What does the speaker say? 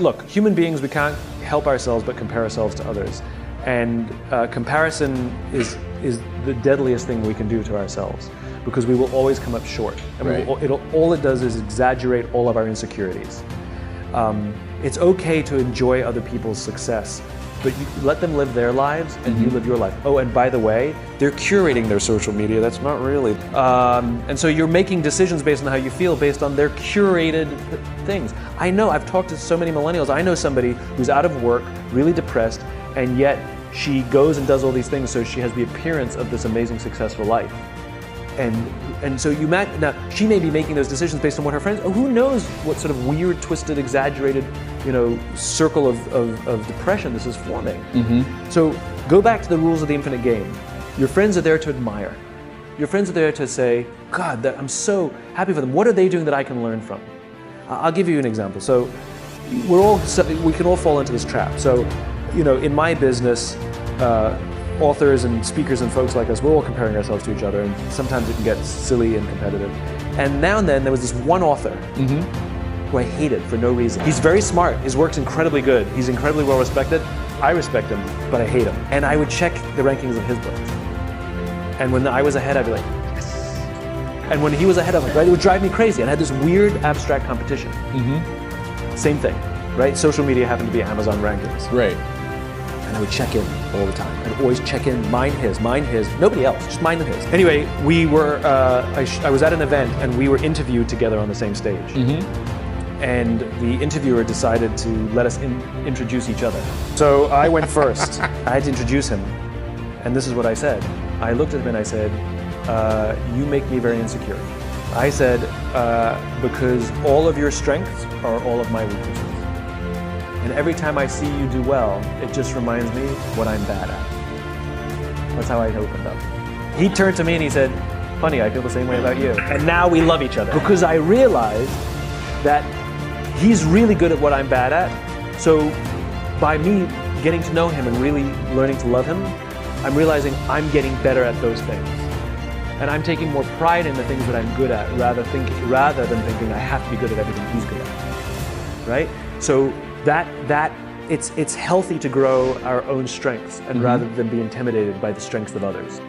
look, human beings, we can't help ourselves but compare ourselves to others. And comparison is the deadliest thing we can do to ourselves, because we will always come up short. And all it does is exaggerate all of our insecurities. It's okay to enjoy other people's success, but you let them live their lives and you live your life. Oh, and by the way, they're curating their social media. That's not really. And so you're making decisions based on how you feel, based on their curated things. I know, I've talked to so many millennials. I know somebody who's out of work, really depressed, and yet she goes and does all these things so she has the appearance of this amazing, successful life. And so you now she may be making those decisions based on what her friends, who knows what sort of weird, twisted, exaggerated, circle of depression this is forming. So go back to the rules of the infinite game. Your friends are there to admire. Your friends are there to say, God, I'm so happy for them. What are they doing that I can learn from? I'll give you an example. So we can all fall into this trap. So, in my business, authors and speakers and folks like us, we're all comparing ourselves to each other, and sometimes it can get silly and competitive. And now and then there was this one author who I hated for no reason. He's very smart, his work's incredibly good, he's incredibly well respected. I respect him, but I hate him. And I would check the rankings of his books. And when I was ahead, I'd be like, yes. And when he was ahead of me, right, it would drive me crazy. And I had this weird abstract competition. Same thing, right? Social media happened to be Amazon rankings. Right. And I would check in all the time. I'd always check in, mine, his, nobody else, just mine and his. Anyway, we were, I was at an event and we were interviewed together on the same stage. And the interviewer decided to let us introduce each other. So I went first. I had to introduce him. And this is what I said. I looked at him and I said, you make me very insecure. I said, because all of your strengths are all of my weaknesses. And every time I see you do well, it just reminds me what I'm bad at. That's how I opened up. He turned to me and he said, funny, I feel the same way about you. And now we love each other. Because I realized that he's really good at what I'm bad at. So by me getting to know him and really learning to love him, I'm realizing I'm getting better at those things. And I'm taking more pride in the things that I'm good at rather than thinking I have to be good at everything he's good at. Right? So it's healthy to grow our own strengths and rather than be intimidated by the strengths of others.